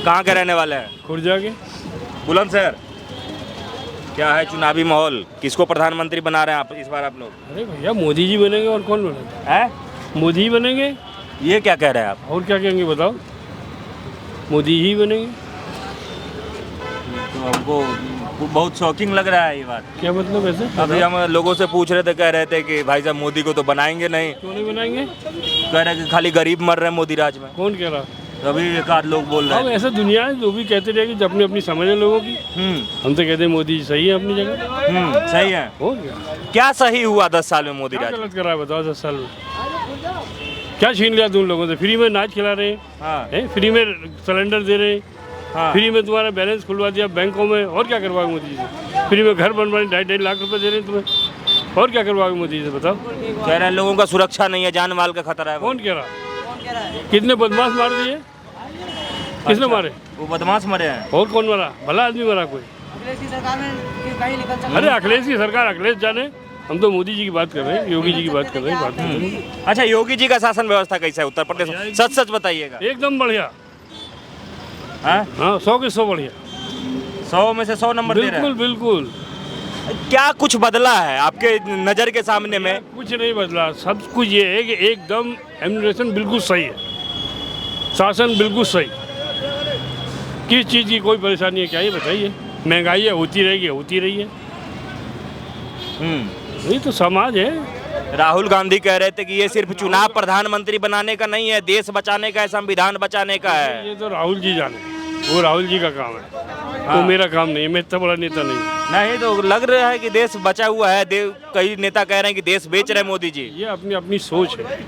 कहाँ के रहने वाले हैं? खुर्जा के। बुलंदशहर। क्या है चुनावी माहौल, किसको प्रधानमंत्री बना रहे हैं आप इस बार आप लोग? अरे भैया मोदी जी बनेंगे और कौन बनेगा? हैं? मोदी ही बनेंगे। ये क्या कह रहे हैं आप? और क्या कहेंगे बताओ? मोदी ही बनेंगे। तो हमको बहुत शॉकिंग लग रहा है ये बात। क्या मतलब ऐसे? अभी हम लोगों से पूछ रहे थे, कह रहे थे कि भाई साहब मोदी को तो बनाएंगे नहीं। क्यों नहीं बनाएंगे? कह रहे हैं कि खाली गरीब मर रहे हैं मोदी राज में। कौन कह रहा? तो अभी एक आध लोग बोल रहे अब हैं। ऐसा दुनिया है, जो भी कहते रहेगी जब अपनी अपनी समझ है लोगों की। हम तो कहते हैं मोदी जी सही है अपनी जगह। सही है। हो गया। क्या सही हुआ 10 साल में मोदी क्या राज? गलत कर रहा है बताओ 10 साल में? क्या छीन लिया तुम लोगों से? फ्री में नाच खिला रहे हैं, हाँ फ्री में सिलेंडर दे रहे हैं, हाँ। फ्री में तुम्हारा बैलेंस खुलवा दिया बैंकों में। और क्या करवाओगे मोदी जी से? फ्री में घर बनवाने 2.5 लाख रुपए दे रहे हैं तुम्हें। और क्या करवाओगे मोदी जी से बताओ? कह रहे हैं लोगों का सुरक्षा नहीं है, जान माल का खतरा है। कौन कह रहा? कितने बदमाश मार दिए? किसने मारे? वो बदमाश मरे हैं। और कौन मरा? भला आदमी मरा कोई? अरे अखिलेश की सरकार, अखिलेश जाने। हम तो मोदी जी की बात कर रहे हैं, योगी जी की बात कर रहे हैं। अच्छा, योगी जी का शासन व्यवस्था कैसा है उत्तर प्रदेश में? सच सच बताइएगा। एकदम बढ़िया। हाँ? हाँ 100 के 100 बढ़िया। 100 में से 100 नंबर दे रहे बिल्कुल बिल्कुल। हैं। क्या कुछ बदला है आपके नजर के सामने में? कुछ नहीं बदला, सब कुछ ये है कि एकदम एडमिनिस्ट्रेशन बिल्कुल सही है, शासन बिल्कुल सही। किस चीज़ की कोई परेशानी है क्या ये बताइए? महंगाई है, होती रहेगी, होती रही है। ये तो समाज है। राहुल गांधी कह रहे थे कि ये सिर्फ चुनाव प्रधानमंत्री बनाने का नहीं है, देश बचाने का है, संविधान बचाने का है। ये तो राहुल जी जाने, वो राहुल जी का काम है। वो मेरा काम नहीं है, मैं इतना बड़ा नेता नहीं हूँ। नहीं तो लग रहा है कि देश बचा हुआ है। कई नेता कह रहे हैं कि देश बेच रहे हैं मोदी जी। ये अपनी अपनी सोच है,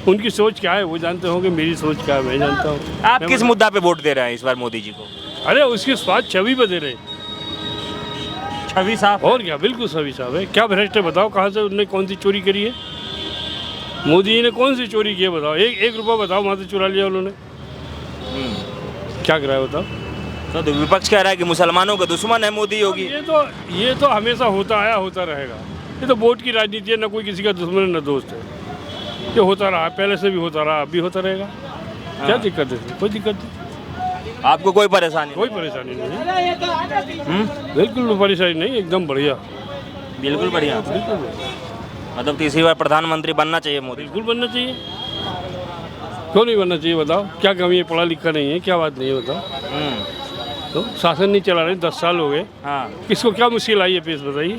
उनकी सोच क्या है वो जानते होंगे, मेरी सोच क्या है मैं जानता हूँ। आप किस मुद्दा पे वोट दे रहे हैं इस बार मोदी जी को? अरे उसकी स्वाद छवि पे दे रहे, छवि साफ। और क्या, बिल्कुल छवि साहब है। क्या भ्रष्ट है बताओ? कहाँ से उन्होंने कौन सी चोरी करी है? मोदी जी ने कौन सी चोरी की है बताओ? एक रुपया बताओ वहाँ से चुरा लिया उन्होंने। क्या करा है बताओ? तो विपक्ष कह रहा है कि मुसलमानों का दुश्मन है मोदी योगी। ये तो हमेशा होता आया, होता रहेगा। ये तो वोट की राजनीति है, ना कोई किसी का दुश्मन है ना दोस्त है। ये होता रहा, पहले से भी होता रहा, अब भी होता रहेगा। क्या दिक्कत है? कोई दिक्कत नहीं। आपको कोई परेशानी? कोई परेशानी नहीं। बिल्कुल परेशानी नहीं, एकदम बढ़िया। बिल्कुल बढ़िया। बिल्कुल मतलब तीसरी बार प्रधानमंत्री बनना चाहिए मोदी? बिल्कुल बनना चाहिए। क्यों नहीं बनना चाहिए बताओ? क्या कमी है? पढ़ा लिखा नहीं है? क्या बात नहीं है बताओ? तो शासन नहीं चला रहे 10 साल हो गए। हाँ। किसको क्या मुश्किल आई है पेश बताइए?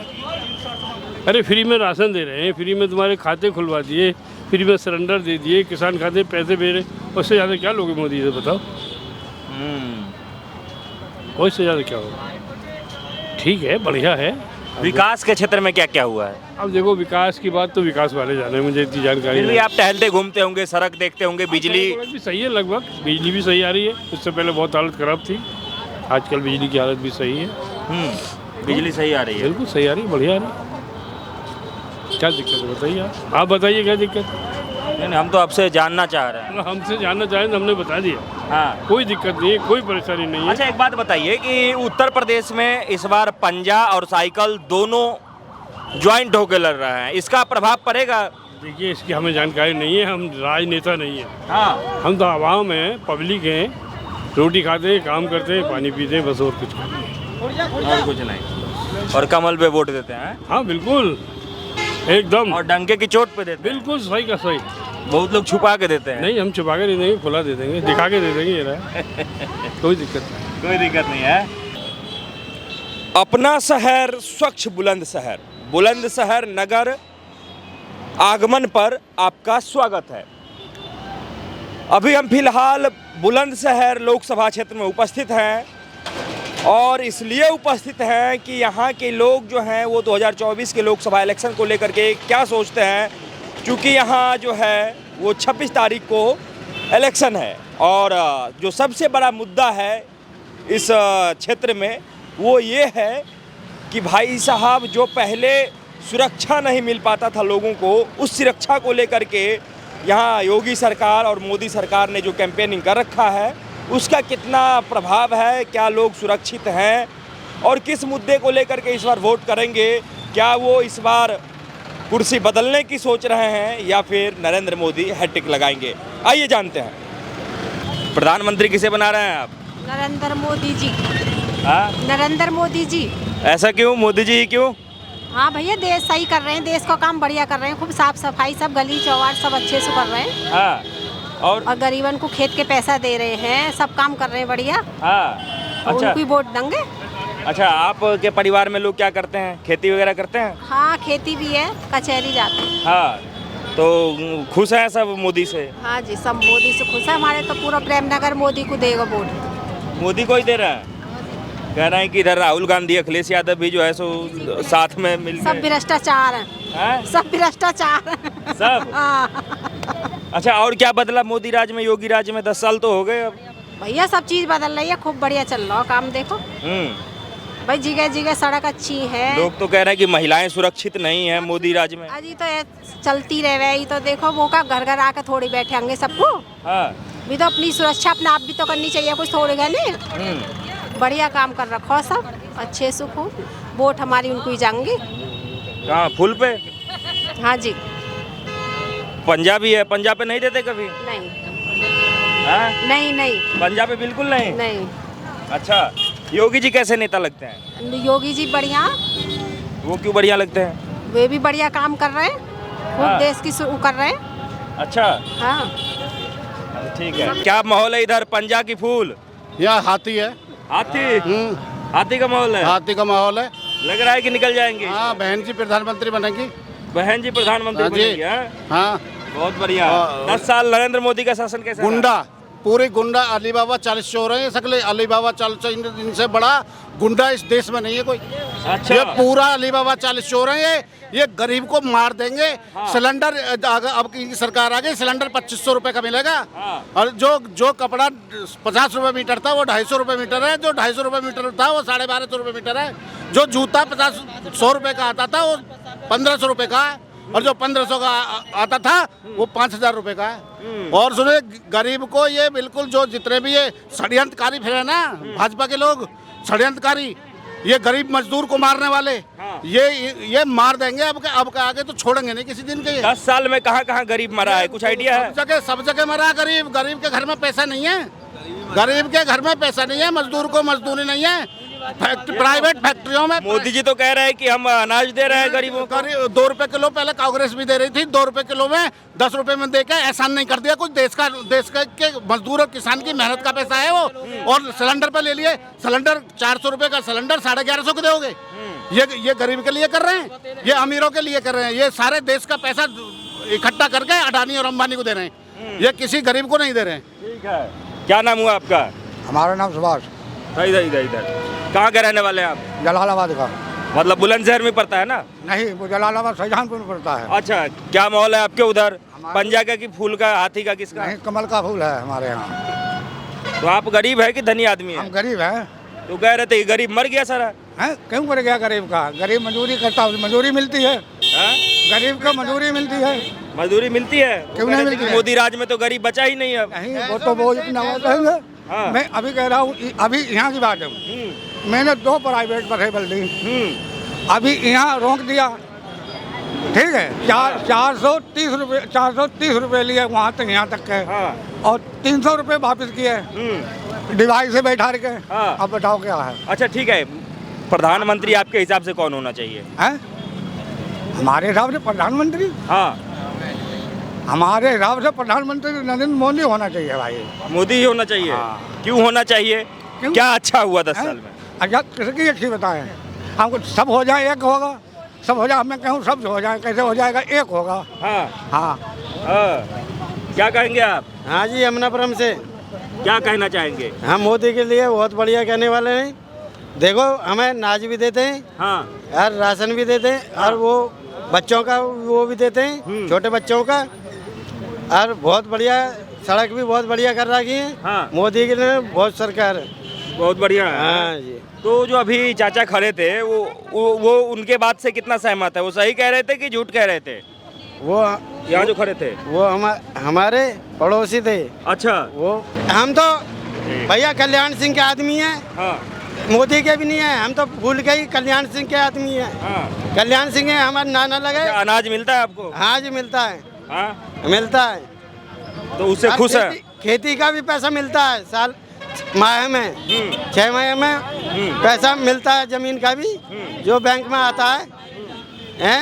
अरे फ्री में राशन दे रहे हैं, फ्री में तुम्हारे खाते खुलवा दिए, फ्री में सिलेंडर दे दिए, किसान खाते पैसे भेज रहे। उससे ज़्यादा क्या लोगे मोदी से बताओ? उससे ज़्यादा क्या होगा? ठीक है, बढ़िया है। विकास के क्षेत्र में क्या क्या हुआ है? अब देखो विकास की बात तो विकास वाले जाने, मुझे इतनी जानकारी फिर भी नहीं। आप टहलते घूमते होंगे, सड़क देखते होंगे, बिजली सड़क भी सही है लगभग, बिजली भी सही आ रही है। उससे पहले बहुत हालत खराब थी, आजकल बिजली की हालत भी सही है। बिजली सही आ रही है। बिल्कुल सही आ रही है, बढ़िया आ रही है। क्या दिक्कत है बताइए? आप बताइए क्या दिक्कत है? नहीं, हम तो आपसे जानना चाह रहे हैं। हमसे जानना चाहें तो हमने बता दिया। हाँ। कोई दिक्कत नहीं है, कोई परेशानी नहीं है। अच्छा, एक बात बताइए कि उत्तर प्रदेश में इस बार पंजा और साइकिल दोनों ज्वाइंट होकर लड़ रहे हैं, इसका प्रभाव पड़ेगा? देखिए इसकी हमें जानकारी नहीं है, हम राजनेता नहीं है। हाँ। हम तो आवाम हैं, पब्लिक हैं, रोटी खाते हैं, काम करते हैं, पानी पीते हैं, बस और कुछ नहीं। और कुछ नहीं। और कमल पे वोट देते हैं? हाँ बिल्कुल, एकदम। और डंके की चोट पे देते हैं? बिल्कुल सही का सही। बहुत लोग छुपा के देते हैं। नहीं, हम छुपा के नहीं देंगे, खुला दे देंगे, दिखा के दे देंगे। ये रहा कोई दिक्कत नहीं। कोई दिक्कत नहीं है। अपना शहर स्वच्छ बुलंदशहर, बुलंदशहर नगर आगमन पर आपका स्वागत है। अभी हम फिलहाल बुलंदशहर लोकसभा क्षेत्र में उपस्थित हैं और इसलिए उपस्थित हैं कि यहाँ के लोग जो हैं वो 2024 के लोकसभा इलेक्शन को लेकर के क्या सोचते हैं, क्योंकि यहाँ जो है वो 26 तारीख को इलेक्शन है और जो सबसे बड़ा मुद्दा है इस क्षेत्र में वो ये है कि भाई साहब जो पहले सुरक्षा नहीं मिल पाता था लोगों को, उस सुरक्षा को लेकर के यहाँ योगी सरकार और मोदी सरकार ने जो कैंपेनिंग कर रखा है उसका कितना प्रभाव है, क्या लोग सुरक्षित हैं और किस मुद्दे को लेकर के इस बार वोट करेंगे, क्या वो इस बार कुर्सी बदलने की सोच रहे हैं या फिर नरेंद्र मोदी हैट्रिक लगाएंगे। आइए जानते हैं। प्रधानमंत्री किसे बना रहे हैं आप? नरेंद्र मोदी जी। हाँ, नरेंद्र मोदी जी। ऐसा क्यों? मोदी जी ही क्यों? हाँ भैया, देश सही कर रहे हैं, देश का काम बढ़िया कर रहे हैं, खूब साफ सफाई, सब गली चौवार सब अच्छे से कर रहे हैं। हाँ, और गरीबन को खेत के पैसा दे रहे हैं, सब काम कर रहे हैं बढ़िया। हाँ, अच्छा उनको ही वोट देंगे। अच्छा, आपके परिवार में लोग क्या करते हैं? खेती वगैरह करते हैं? हाँ, खेती भी है, कचहरी जाते हैं। हाँ, तो खुश हैं सब मोदी से? हाँ जी, सब मोदी से खुश है। हमारे तो पूरा प्रेमनगर मोदी को देगा वोट। मोदी को ही दे रहा है? कह रहे हैं कि इधर राहुल गांधी, अखिलेश यादव भी जो है सो साथ में मिल सब भ्रष्टाचार है, हैं? सब भ्रष्टाचार है। सब? हाँ। अच्छा, और क्या बदला मोदी राज में, योगी राज में? 10 साल तो हो गए अब। भैया सब चीज बदल रही है, खूब बढ़िया चल रहा है काम, देखो भाई, जगह जगह सड़क अच्छी है। लोग तो कह रहे हैं कि महिलाएं सुरक्षित नहीं है मोदी राज में। अजी तो ये चलती रहे, तो देखो वो का घर घर आकर थोड़ी बैठे होंगे सबको। हाँ, भी तो अपनी सुरक्षा अपने आप भी तो करनी चाहिए, कुछ थोड़ी है नहीं। बढ़िया काम कर रखो सब, अच्छे से खूब वोट हमारी उनको ही जाएंगे। कहाँ फुल पे? हाँ जी। पंजाबी है, पंजाब पे नहीं देते कभी? नहीं हाँ? नहीं नहीं पंजाब पे बिल्कुल नहीं? नहीं। अच्छा, योगी जी कैसे नेता लगते हैं? योगी जी बढ़िया, वो क्यों बढ़िया लगते हैं? वे भी बढ़िया काम कर रहे हैं, खूब हाँ। देश की कर रहे हैं। अच्छा, हाँ, ठीक है। क्या माहौल है इधर पंजाब की फूल? यहाँ हाथी है। हाथी? हाथी का माहौल है? हाथी का माहौल है। लग रहा है कि निकल जाएंगे। हाँ, बहन जी प्रधानमंत्री बनेगी। बहन जी प्रधानमंत्री हाँ जी। बनेंगी? हाँ? हाँ, बहुत बढ़िया। 10 साल नरेंद्र मोदी का शासन कैसा रहा? गुंडा, पूरे गुंडा, अली बाबा 40 चोर हैं सकले। अली बाबा 40 इनसे बड़ा गुंडा इस देश में नहीं है कोई। अच्छा। ये पूरा अली बाबा 40 चोर हैं। ये गरीब को मार देंगे। हाँ। सिलेंडर अब की सरकार आ गई, सिलेंडर 2500 रुपए का मिलेगा। हाँ। और जो कपड़ा 50 रुपए मीटर था वो 250 रुपए मीटर है। जो 250 रुपए मीटर था वो 1250 रुपए मीटर है। जो जूता 100 रुपए का आता था वो 1500 रुपए का है। और जो 1500 का आता था वो 5000 रुपए का है। और सुने, गरीब को ये बिल्कुल जो जितने भी ये षड्यंत्रकारी फिर है ना, भाजपा के लोग षड्यंत्रकारी, ये गरीब मजदूर को मारने वाले, हाँ। ये मार देंगे। अब के आगे तो छोड़ेंगे नहीं किसी दिन के। 10 साल में कहाँ कहाँ गरीब मरा है, कुछ आइडिया है? सब जगह मरा गरीब। गरीब के घर में पैसा नहीं है। गरीब के घर में पैसा नहीं है। मजदूर को मजदूरी नहीं है। प्राइवेट फैक्ट्रियों में मोदी जी तो कह रहे हैं कि हम अनाज दे रहे हैं गरीबों को। 2 रुपए किलो पहले कांग्रेस भी दे रही थी। 2 रुपए किलो में 10 रुपए में देके एहसान नहीं कर दिया कुछ। देश का के मजदूर और किसान की मेहनत का पैसा है वो। और सिलेंडर पे ले लिए, सिलेंडर 400 रुपए का सिलेंडर 1150 के दोगे। ये गरीब के लिए कर रहे हैं, ये अमीरों के लिए कर रहे हैं। ये सारे देश का पैसा इकट्ठा करके अडानी और अंबानी को दे रहे हैं। ये किसी गरीब को नहीं दे रहे हैं। ठीक है। क्या नाम हुआ आपका? हमारा नाम सुभाष, इधर कहाँ के रहने वाले हैं आप? जलालाबाद का। मतलब बुलंदशहर में पड़ता है ना? नहीं, वो जलालाबाद शाहजहांपुर में पड़ता है। अच्छा, क्या माहौल है आपके उधर? पंजाब का कि फूल का, हाथी का, किसका? नहीं, कमल का फूल है हमारे यहाँ। तो आप गरीब है कि धनी आदमी है? हम गरीब हैं। तो कह रहे थे कि गरीब मर गया सारा। हैं? क्यों कर गया गरीब का? गरीब मजदूरी करता है, मजदूरी मिलती है। हाँ? गरीब को मजदूरी मिलती है। मजदूरी मिलती है? क्यों नहीं मिलती है? मोदी राज में तो गरीब बचा ही नहीं अब। नहीं, वो तो वो इतना कहेंगे। हाँ। मैं अभी कह रहा हूँ, अभी यहाँ की बात है, मैंने 2 प्राइवेट बसें बल दी। अभी यहाँ रोक दिया, ठीक है। 430 रुपये लिए वहाँ तक, यहाँ तक के। हाँ। और 300 रुपये वापस किए डिवाइस से बैठा के। हाँ। अब बताओ क्या है? अच्छा, ठीक है। प्रधानमंत्री आपके हिसाब से कौन होना चाहिए? हैं? हमारे हिसाब से प्रधानमंत्री, हाँ, हमारे हिसाब से प्रधानमंत्री नरेंद्र मोदी होना चाहिए भाई। मोदी ही होना चाहिए। हाँ। क्यों होना चाहिए? क्यों? क्या अच्छा हुआ 10 हैं? साल में? अच्छा, किसकी अच्छी बताएं? हमको सब हो जाए एक होगा, सब हो जाए, मैं कहूँ सब हो जाए, कैसे हो जाएगा? एक होगा। हाँ। हाँ, क्या कहेंगे आप? हाँ जी, यमुनापुरम से। क्या कहना चाहेंगे? हम मोदी के लिए बहुत बढ़िया कहने वाले हैं। देखो, हमें नाज भी देते हैं, हाँ। और राशन भी देते हैं, और वो बच्चों का वो भी देते हैं, छोटे बच्चों का। और बहुत बढ़िया सड़क भी बहुत बढ़िया कर रखी है। हाँ। मोदी के लिए बहुत सरकार है। बहुत बढ़िया है। हाँ जी। तो जो अभी चाचा खड़े थे वो उनके बात से कितना सहमत है? वो सही कह रहे थे कि झूठ कह रहे थे? वो यहाँ जो खड़े थे वो हमारे पड़ोसी थे। अच्छा। वो हम तो भैया कल्याण सिंह के आदमी हैं, हाँ। मोदी के भी नहीं है। हम तो भूल गए कल्याण सिंह के आदमी हैं। हाँ। कल्याण सिंह है हमारे नाना लगे। क्या अनाज मिलता है आपको? हाँ जी, मिलता है। हाँ। मिलता है। तो उससे और खुश है? खेती का भी पैसा मिलता है। साल माह में 6 माह में पैसा मिलता है जमीन का भी जो बैंक में आता है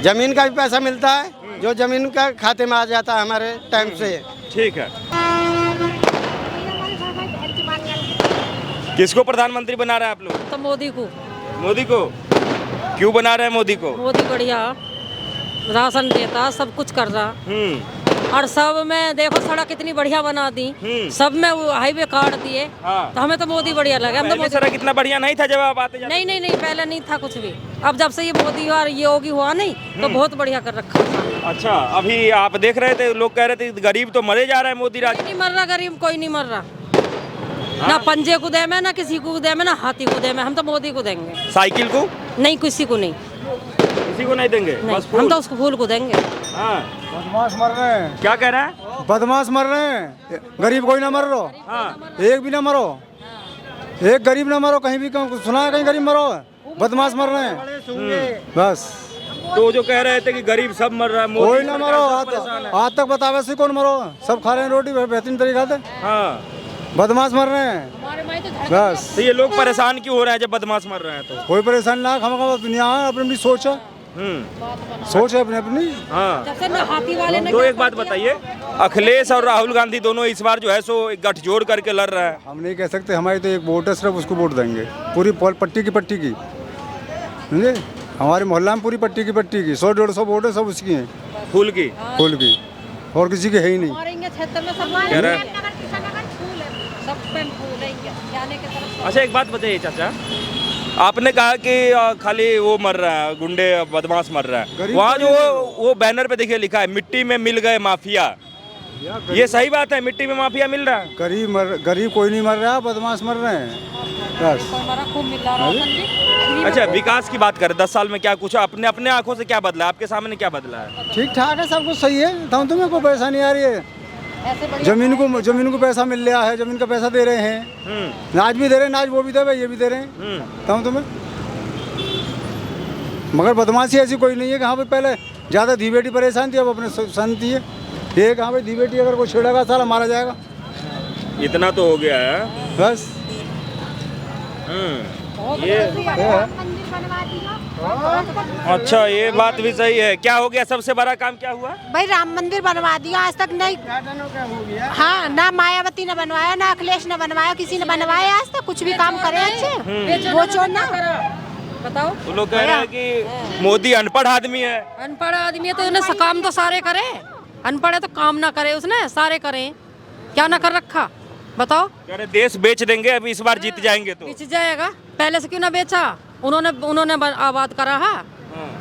जमीन का भी पैसा मिलता है जो जमीन का खाते में आ जाता है हमारे टाइम से। ठीक है। किसको प्रधानमंत्री बना रहे हैं आप लोग? तो मोदी को। मोदी को? क्यों बना रहे हैं मोदी को? मोदी बढ़िया राशन देता, सब कुछ कर रहा, और सब में देखो सड़क कितनी बढ़िया बना दी, सब में वो हाईवे काट दिए। हाँ। तो हमें तो मोदी बढ़िया लगे। हम तो पहले सड़क इतना बढ़िया नहीं था जब आप आते जाते? नहीं नहीं नहीं, पहले नहीं था कुछ भी। अब जब से ये मोदी और ये योगी हुआ नहीं तो बहुत बढ़िया कर रखा। अच्छा, अभी आप देख रहे थे लोग कह रहे थे गरीब तो मरे जा रहा है मोदी राज। नहीं मर रहा गरीब, कोई नहीं मर रहा। ना पंजे को दे में, ना किसी को दे में, ना हाथी को दे में। हम तो मोदी को देंगे। साइकिल को? नहीं, किसी को नहीं, किसी को नहीं देंगे। नहीं। बस हम तो उसको फूल को देंगे। हाँ। बदमाश मर रहे हैं, क्या कह रहा है? बदमाश मर रहे हैं, गरीब कोई ना मर रहा। हाँ। एक भी ना मरो, एक गरीब ना मरो, कहीं भी सुना है कहीं गरीब मरो? बदमाश मर रहे हैं बस। तो जो कह रहे थे कि गरीब सब मर रहा है, मोदी कोई ना सरकार मरो, सब परेशान है। आज तक बतावे से कौन मरो, सब खा रहे हैं रोटी बेहतरीन तरीका से। हाँ। बदमाश मर रहे हैं बस। तो ये लोग परेशान क्यों हो रहे हैं जब बदमाश मर रहे हैं तो? कोई परेशान ना, हम दुनिया है, अपनी अपनी सोच है, सोच है अपनी अपनी। हाँ। जब से ना हाथी वाले ने तो एक बात बताइए, अखिलेश और राहुल गांधी दोनों इस बार जो है सो गठजोड़ करके लड़ रहे हैं। हम नहीं कह सकते, हमारी तो एक वोट है, सिर्फ उसको वोट देंगे, पूरी पट्टी की समझे। हमारे मोहल्ला में पूरी पट्टी की 100-150 वोट है, सब उसकी हैं, फूल की? फूल की, और किसी की है ही नहीं। कह रहे हैं। अच्छा, एक बात बताइए चाचा, आपने कहा कि खाली वो मर रहा है, गुंडे बदमाश मर रहा है। वहाँ जो वो बैनर पे देखिए लिखा है मिट्टी में मिल गए माफिया, ये सही बात है? मिट्टी में माफिया मिल रहा है? गरीब कोई नहीं मर रहा, बदमाश मर रहे हैं बस। अच्छा, विकास की बात करें, 10 साल में क्या कुछ अपने आंखों से क्या बदला, आपके सामने क्या बदला है? ठीक ठाक है, सब कुछ सही है। तो तुम्हें कोई परेशानी आ रही है? जमीन को पैसा मिल रहा है, जमीन का पैसा दे रहे हैं, नाज भी दे रहे हैं, नाज वो भी दे रहे, ये भी दे रहे हैं। तो तुम्हें मगर बदमाशी ऐसी कोई नहीं है कि हाँ भाई पहले ज़्यादा धी बेटी परेशान थी, अब अपने शांति है। ये कहाँ भाई धी बेटी अगर कोई छेड़ेगा साला मारा जाएगा, इतना तो हो गया है बस। ये अच्छा, ये बात भी सही है। क्या हो गया? सबसे बड़ा काम क्या हुआ? भाई राम मंदिर बनवा दिया, आज तक नहीं। हाँ, ना मायावती ने बनवाया, ना अखिलेश ने बनवाया, किसी ने बनवाया आज तक? कुछ भी काम करे अच्छे वो चोर ना। बताओ, तो लोग कह रहे हैं कि मोदी अनपढ़ आदमी है। अनपढ़ आदमी है तो उसने काम तो सारे करे, अनपढ़ है तो काम ना करे, उसने सारे करे, क्या ना कर रखा बताओ। कह रहे देश बेच देंगे अब इस बार जीत जाएंगे तो। बेच जाएगा, पहले से क्यों ना बेचा? उन्होंने आबाद करा है,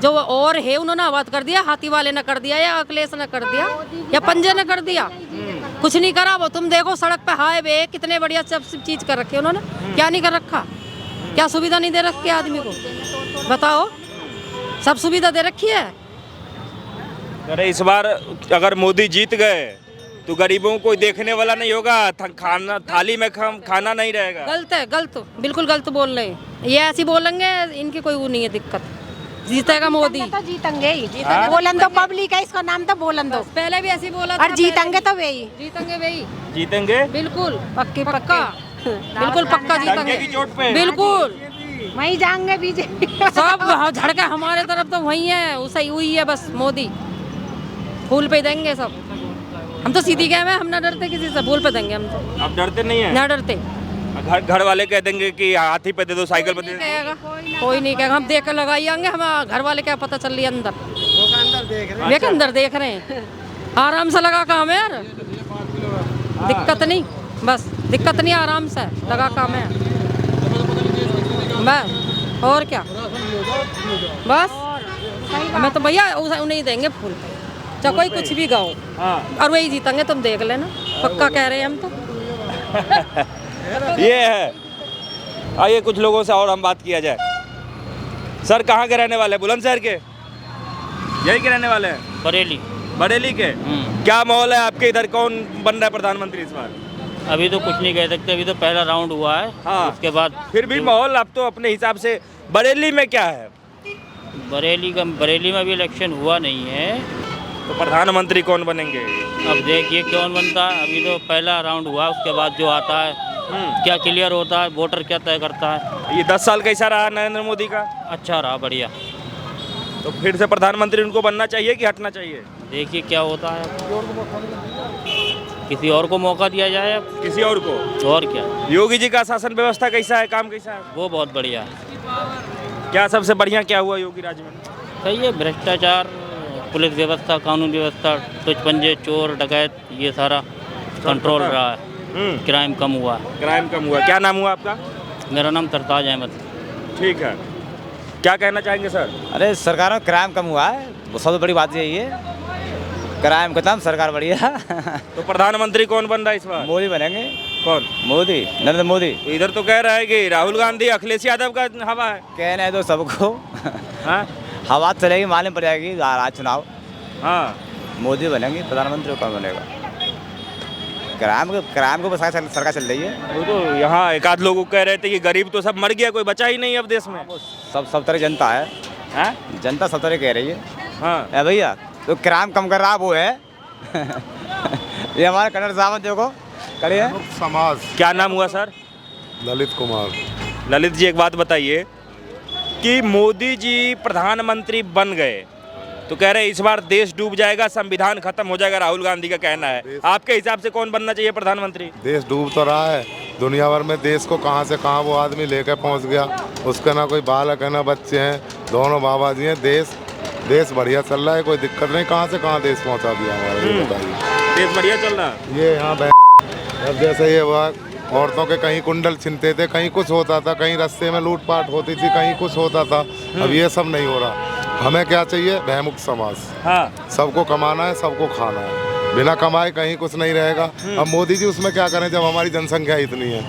जो और है उन्होंने आबाद कर दिया। हाथी वाले ने कर दिया, या अखिलेश ने कर दिया, या पंजे ने कर दिया? कुछ नहीं करा। वो तुम देखो सड़क पे हाईवे कितने बढ़िया सब चीज कर रखी है उन्होंने, क्या नहीं कर रखा? क्या सुविधा नहीं दे रखी आदमी को बताओ? सब सुविधा दे रखी है। अरे इस बार अगर मोदी जीत गए तो गरीबों को देखने वाला नहीं होगा, खाना थाली में खाना नहीं रहेगा। गलत है, गलत, बिल्कुल गलत बोल रहे हैं। ये ऐसी बोलेंगे, इनकी कोई वो नहीं है दिक्कत। जीतेगा मोदी तो जीतेंगे ही, बोलन दो पब्लिक है, इसका नाम तो बोलन दो। पहले भी ऐसी बोला और जीतेंगे तो वही, जीतेंगे वही, जीतेंगे बिल्कुल पक्का, बिल्कुल पक्का डंके की चोट पे। बिल्कुल वहीं जाएंगे बीजेपी। सब झड़के हमारे तरफ तो वही है, सही हुई है बस। मोदी फूल पे देंगे सब। हम तो सीधी गए, हम ना डरते किसी से, फूल पे देंगे हम तो। आप डरते नहीं है? ना डरते। घर वाले कह देंगे कि हाथी पे दे दो, साइकिल पे दे दो। कोई नहीं कहेगा, हम देख कर लगाएंगे। हम घर वाले क्या पता चल रही है अंदर, वे अंदर देख रहे हैं, आराम से लगा काम है यार, दिक्कत नहीं, बस दिक्कत नहीं, आराम से लगा काम है बस। और क्या, बस हमें तो भैया उन्हें देंगे फूल पे, चाहे कोई कुछ भी गाओ, और वही जीतेंगे, तुम देख लेना, पक्का कह रहे हैं हम तो। ये है। आइए कुछ लोगों से और हम बात किया जाए। सर कहाँ के रहने वाले हैं? बुलंदशहर के? यही के रहने वाले हैं? बरेली। बरेली के? क्या माहौल है आपके इधर? कौन बन रहा है प्रधानमंत्री इस बार? अभी तो कुछ नहीं कह सकते, अभी तो पहला राउंड हुआ है। हाँ, उसके बाद फिर भी माहौल आप तो अपने हिसाब से। बरेली में क्या है? बरेली में अभी इलेक्शन हुआ नहीं है, तो प्रधानमंत्री कौन बनेंगे? अब देखिए कौन बनता है। अभी तो पहला राउंड हुआ, उसके बाद जो आता है क्या क्लियर होता है, वोटर क्या तय करता है। ये 10 साल कैसा रहा नरेंद्र मोदी का? अच्छा रहा, बढ़िया। तो फिर से प्रधानमंत्री उनको बनना चाहिए कि हटना चाहिए? देखिए क्या होता है, किसी और को मौका दिया जाए अब। किसी और को? और क्या, योगी जी का शासन व्यवस्था कैसा है, काम कैसा है? वो बहुत बढ़िया है। क्या सबसे बढ़िया क्या हुआ योगी राज में? सही है, भ्रष्टाचार, पुलिस व्यवस्था, कानून व्यवस्था, तुझपंजे, चोर, डकैत, ये सारा कंट्रोल रहा है। क्राइम कम हुआ है। क्राइम कम हुआ। क्या नाम हुआ आपका? मेरा नाम सरताज अहमद। ठीक है, क्या कहना चाहेंगे सर? अरे सरकार में क्राइम कम हुआ है, वो सबसे बड़ी बात यही है। क्राइम खत्म, सरकार बढ़िया। तो प्रधानमंत्री कौन बन रहा है इस बार? मोदी बनेंगे। कौन? मोदी, नरेंद्र मोदी। तो इधर तो कह रहा है कि राहुल गांधी, अखिलेश यादव का हवा है। कहने दो सबको। हाँ हवा चलेगी, मालूम पड़ जाएगी आज चुनाव। हाँ, मोदी बनेंगे, प्रधानमंत्री कौन बनेगा? क्राइम को सरकार चल रही है। वो तो यहाँ एक आध लोग कह रहे थे कि गरीब तो सब मर गया, कोई बचा ही नहीं अब देश में। सब तरह जनता है। हाँ? जनता सब तरह कह रही है। हाँ भैया, तो क्राइम कम कर रहा वो है। ये हमारे कन्नड़ साहब देखो करिए। समाज। क्या नाम हुआ सर? ललित कुमार। ललित जी, एक बात बताइए कि मोदी जी प्रधानमंत्री बन गए तो कह रहे इस बार देश डूब जाएगा, संविधान खत्म हो जाएगा, राहुल गांधी का कहना है। आपके हिसाब से कौन बनना चाहिए प्रधानमंत्री? देश डूब तो रहा है, दुनिया भर में देश को कहां से कहां वो आदमी लेकर पहुंच गया। उसका ना कोई बालक है ना बच्चे हैं, दोनों बाबा जी हैं। देश बढ़िया चल रहा है, कोई दिक्कत नहीं। कहां से कहां देश पहुंचा दिया हमारा, ये बताइए। देश बढ़िया चल रहा है। ये यहाँ अब जैसे ये हुआ, औरतों के कहीं कुंडल छिनते थे, कहीं कुछ होता था, कहीं रास्ते में लूटपाट होती थी, कहीं कुछ होता था। अब ये सब नहीं हो रहा। हमें क्या चाहिए? भयमुक्त समाज। हाँ, सबको कमाना है, सबको खाना है, बिना कमाए कहीं कुछ नहीं रहेगा। अब मोदी जी उसमें क्या करें जब हमारी जनसंख्या इतनी है?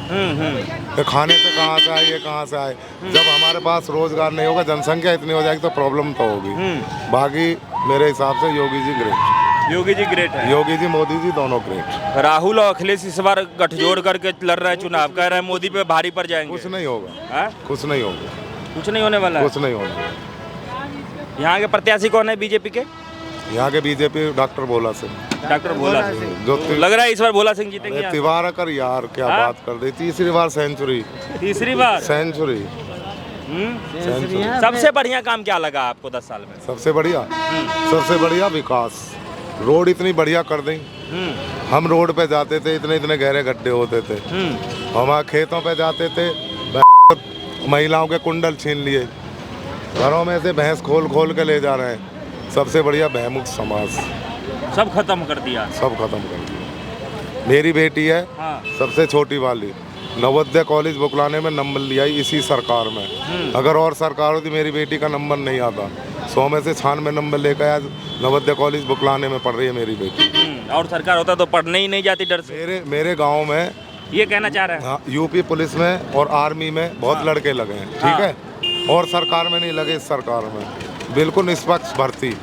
तो खाने से कहाँ से आए, ये कहाँ से आए? जब हमारे पास रोजगार नहीं होगा, जनसंख्या इतनी हो जाएगी तो प्रॉब्लम तो होगी। बाकी मेरे हिसाब से योगी जी ग्रेट। योगी जी ग्रेट है। योगी जी, मोदी जी दोनों ग्रेट। राहुल और अखिलेश इस बार गठजोड़ करके लड़ रहे हैं चुनाव, कह रहे हैं मोदी पे भारी पड़ जाएंगे। कुछ नहीं होगा। हाँ? कुछ नहीं होगा। कुछ नहीं होने वाला है। कुछ नहीं होगा। यहाँ के प्रत्याशी कौन है बीजेपी के? यहाँ के BJP doctor Bhola Singh. Doctor Bhola Singh. जो लग रहा है इस बार भोला सिंह जीतेंगे। तिवारा कर यार, क्या हाँ? बात कर दी। तीसरी बार सेंचुरी। तीसरी बार सेंचुरी। सबसे बढ़िया काम क्या लगा आपको 10 साल में? सबसे बढ़िया विकास। रोड इतनी बढ़िया कर दी। हम रोड पे जाते थे, इतने इतने गहरे गड्ढे होते थे। हमारे खेतों पे जाते थे, महिलाओं के कुंडल छीन लिए, घरों में से भैंस खोल के ले जा रहे हैं। सबसे बढ़िया भयमुक्त समाज। सब खत्म कर दिया। सब खत्म कर दिया। मेरी बेटी है, हाँ। सबसे छोटी वाली, नवोदय कॉलेज बुकलाने में नंबर लिया इसी सरकार में। अगर और सरकार होती मेरी बेटी का नंबर नहीं आता। 100 में से 96 नंबर लेकर आज नवोदय कॉलेज बुकलाने में पढ़ रही है मेरी बेटी। और सरकार होता तो पढ़ने ही नहीं जाती डर से। मेरे गांव में ये कहना चाह रहे हैं। हाँ, यूपी पुलिस में और आर्मी में बहुत लड़के लगे हैं, ठीक है, और सरकार में नहीं लगे। इस सरकार में बिल्कुल निष्पक्ष भर्ती।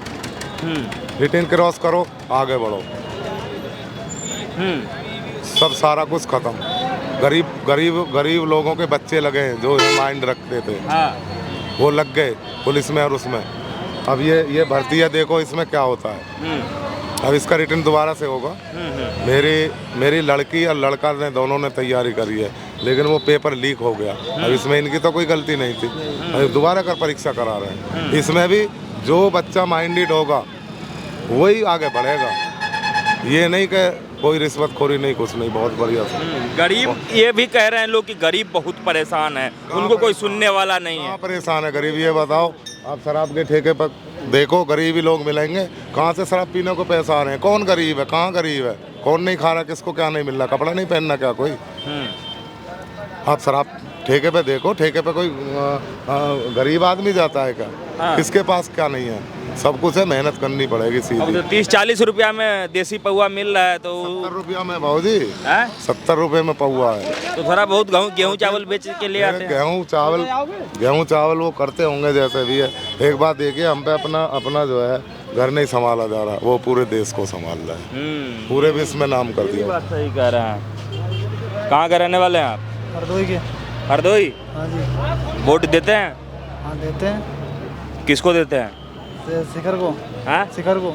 रिटर्न क्रॉस करो, आगे बढ़ो। सब सारा कुछ खत्म। गरीब लोगों के बच्चे लगे हैं जो माइंड रखते थे, वो लग गए पुलिस में और उसमें। अब ये भर्ती है, देखो इसमें क्या होता है। अब इसका रिटर्न दोबारा से होगा। मेरी लड़की और लड़का ने दोनों ने तैयारी करी है, लेकिन वो पेपर लीक हो गया। अब इसमें इनकी तो कोई गलती नहीं थी। अब दोबारा कर परीक्षा करा रहे हैं। इसमें भी जो बच्चा माइंडेड होगा वही आगे बढ़ेगा। ये नहीं कि कोई रिश्वतखोरी नहीं, कुछ नहीं। बहुत बढ़िया से। गरीब, ये भी कह रहे हैं लोग कि गरीब बहुत परेशान है, उनको कोई सुनने वाला नहीं है। कहाँ परेशान है गरीब, ये बताओ। आप शराब के ठेके पर देखो, गरीबी लोग मिलेंगे। कहाँ से शराब पीने को पैसा आ रहे हैं? कौन गरीब है? कहाँ गरीब है? कौन नहीं खा रहा? किसको क्या नहीं मिल रहा? कपड़ा नहीं पहनना क्या कोई? आप शराब ठेके पे देखो, ठेके पे कोई गरीब आदमी जाता है क्या? किसके पास क्या नहीं है? सब कुछ है, मेहनत करनी पड़ेगी सीधी। अब तो 30-40 रुपया में देसी पौवा मिल रहा है तो 70 रुपया में भाजी, 70 रुपये में पौवा है। तो थोड़ा बहुत गेहूँ चावल बेच के ले आते हैं। गेहूँ चावल वो करते होंगे जैसे भी है। एक बात देखिए, हम पे अपना जो है घर नहीं संभाला जा रहा, वो पूरे देश को संभाल रहा है। पूरे विश्व में नाम कर दिया। बात सही कह रहे हैं। कहाँ के रहने वाले हैं आप? हरदोई के। हरदोई? हाँ जी। वोट देते हैं? हाँ देते हैं। किसको देते हैं? शिखर को। हाँ, शिखर को,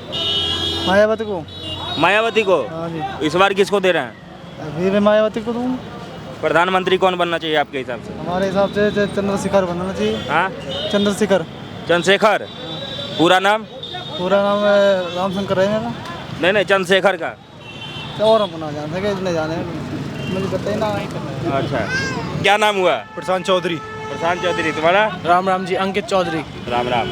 मायावती को। मायावती को? हाँ जी। इस बार किसको दे रहे हैं? अभी मैं मायावती को दूँ। प्रधानमंत्री कौन बनना चाहिए आपके हिसाब से? हमारे हिसाब से चंद्रशेखर बनना चाहिए। हाँ, चंद्रशेखर। चंद्रशेखर। पूरा नाम? पूरा नाम रामशंकर है मेरा। नहीं, चंद्रशेखर का। और हम ना जान सके, इतने जाने मुझे पता ही ना। अच्छा, क्या नाम हुआ? प्रशांत चौधरी। प्रशांत चौधरी। तुम्हारा? राम जी, अंकित चौधरी। राम राम।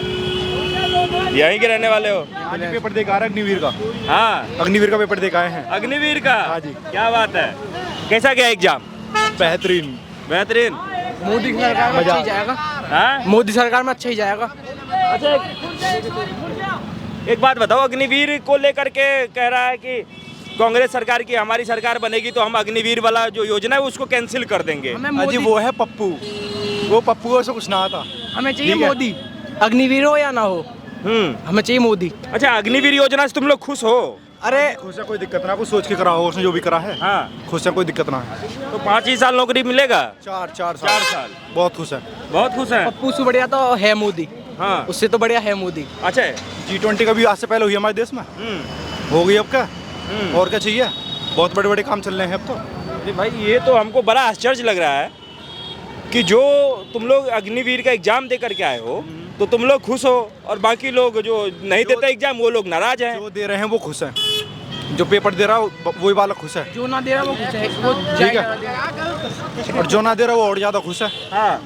यहीं के रहने वाले हो? आज पेपर देकर आ रहे अग्निवीर का। हाँ, अग्निवीर का पेपर देकर आए हैं। अग्निवीर का? हाँ जी। क्या बात है, कैसा गया एग्जाम? बेहतरीन। बेहतरीन। मोदी सरकार में अच्छा ही जाएगा। हाँ, मोदी सरकार में अच्छा ही जाएगा। अच्छा, एक बात बताओ, अग्निवीर को लेकर के कह रहा है कि कांग्रेस सरकार की हमारी सरकार बनेगी तो हम अग्निवीर वाला जो योजना है उसको कैंसिल कर देंगे। अजी वो है पप्पू, वो पप्पू से कुछ ना आता। हमें चाहिए मोदी, अग्निवीर हो या ना हो, हमें चाहिए मोदी। अच्छा, अग्निवीर योजना से तुम लोग खुश हो? अरे खुश है, कोई दिक्कत ना, कुछ सोच के करा हो उसने जो भी करा है। हाँ, खुश है, कोई दिक्कत ना है। तो 5 ही साल नौकरी मिलेगा? 4 साल। बहुत खुश है। बहुत खुश है। पप्पू से बढ़िया तो है मोदी। हाँ, उससे तो बढ़िया है मोदी। अच्छा। G20 का भी आज से पहले हुई हमारे देश में, हो गई। अब क्या और क्या चाहिए? बहुत बड़े बड़े काम चल रहे हैं अब तो। अरे भाई, ये तो हमको बड़ा आश्चर्य लग रहा है कि जो तुम लोग अग्निवीर का एग्जाम दे करके आए हो तो तुम लोग खुश हो और बाकी लोग जो नहीं देते एग्जाम वो लोग नाराज हैं। जो दे रहे हैं वो खुश हैं, जो पेपर दे रहा है वही वाला खुश है। जो ना दे रहा वो खुश है, वो ठीक है, और जो ना दे रहा वो और ज़्यादा खुश है। हाँ,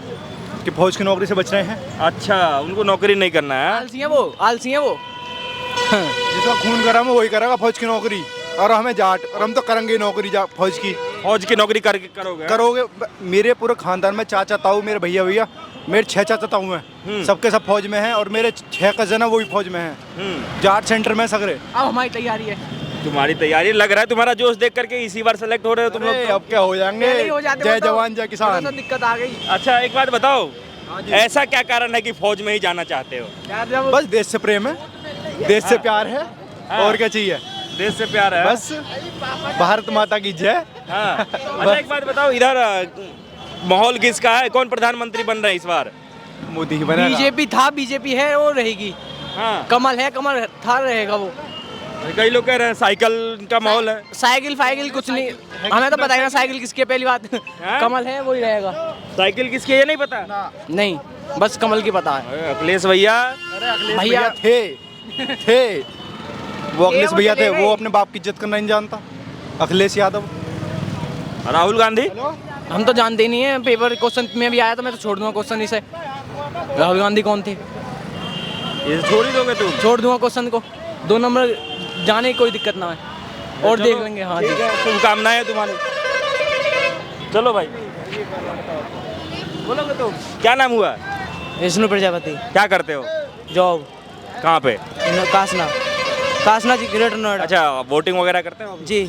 कि फौज की नौकरी से बच रहे हैं। अच्छा, उनको नौकरी नहीं करना है। आलसी है वो, आलसी है वो। जिसका खून गरम है वही करेगा फौज की नौकरी, और हमें जाट, और हम तो करेंगे नौकरी फौज की। फौज की नौकरी करके करोगे? मेरे पूरे खानदान में चाचा ताऊ, मेरे भैया मेरे 6 चाचा ताऊ हैं, सबके सब फौज में हैं, और मेरे 6 कजन है वो भी फौज में हैं। जाट सेंटर में सगरे। अब हमारी तैयारी है। तुम्हारी तैयारी लग रहा है, तुम्हारा जोश देख करके इसी बार सेलेक्ट हो रहे हो तुम लोग। अब क्या हो जाएंगे, जय जवान जय किसान। दिक्कत आ गई। अच्छा, एक बात बताओ, ऐसा क्या कारण है कि फौज में ही जाना चाहते हो? बस देश से प्रेम है, देश से प्यार है, और क्या चाहिए? देश से प्यार है बस। भारत माता की जय। हाँ। अच्छा, एक बात बताओ, इधर माहौल किसका है, कौन प्रधानमंत्री बन रहे हैं इस बार? मोदी ही बनेगा। बीजेपी था, बीजेपी है और रहेगी। हाँ, कमल है, कमल था, रहेगा वो। कई लोग कह रहे हैं साइकिल का माहौल है। साइकिल फाइकिल कुछ नहीं, हमें तो पता है ना साइकिल किसकी है। पहली बात कमल है, वही रहेगा। साइकिल किसकी है ये नहीं पता? नहीं, बस कमल की पता है। अखिलेश भैया। भैया थे वो, अखिलेश भैया थे वो, अपने बाप की इज्जत करना नहीं जानता। अखिलेश यादव। राहुल गांधी? हम तो जानते ही नहीं है, पेपर क्वेश्चन में भी आया तो मैं तो छोड़ दूंगा क्वेश्चन इसे। राहुल गांधी कौन थे? ये छोड़ ही दोगे तुम? छोड़ दूंगा क्वेश्चन को, 2 नंबर जाने की कोई दिक्कत ना है, और देख लेंगे। हाँ जी, शुभकामनाएं है तुम्हारी। चलो भाई, बोलोगे तुम? क्या नाम हुआ? विष्णु प्रजापति। क्या करते हो? जॉब। कहाँ पे? कासना जी, ग्रेटर नोएडा। अच्छा, वोटिंग वगैरह करते हो जी।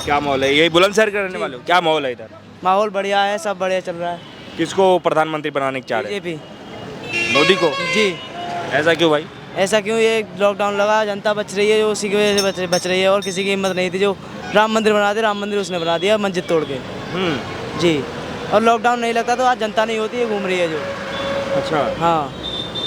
क्या माहौल है? यही बुलंदशहर के रहने वाले हो? क्या माहौल है इधर? माहौल बढ़िया है, सब बढ़िया चल रहा है। किसको प्रधानमंत्री बनाने की चाह रहे हैं? बीजेपी। मोदी को? जी। ऐसा क्यों भाई? ऐसा क्यों, ये लॉकडाउन लगा, जनता बच रही है, जो उसी की वजह से बच रही है, और किसी की हिम्मत नहीं थी। जो राम मंदिर बना दे, राम मंदिर उसने बना दिया मस्जिद तोड़ के। जी। और लॉकडाउन नहीं लगता तो आज जनता नहीं होती है, घूम रही है जो। अच्छा। हाँ।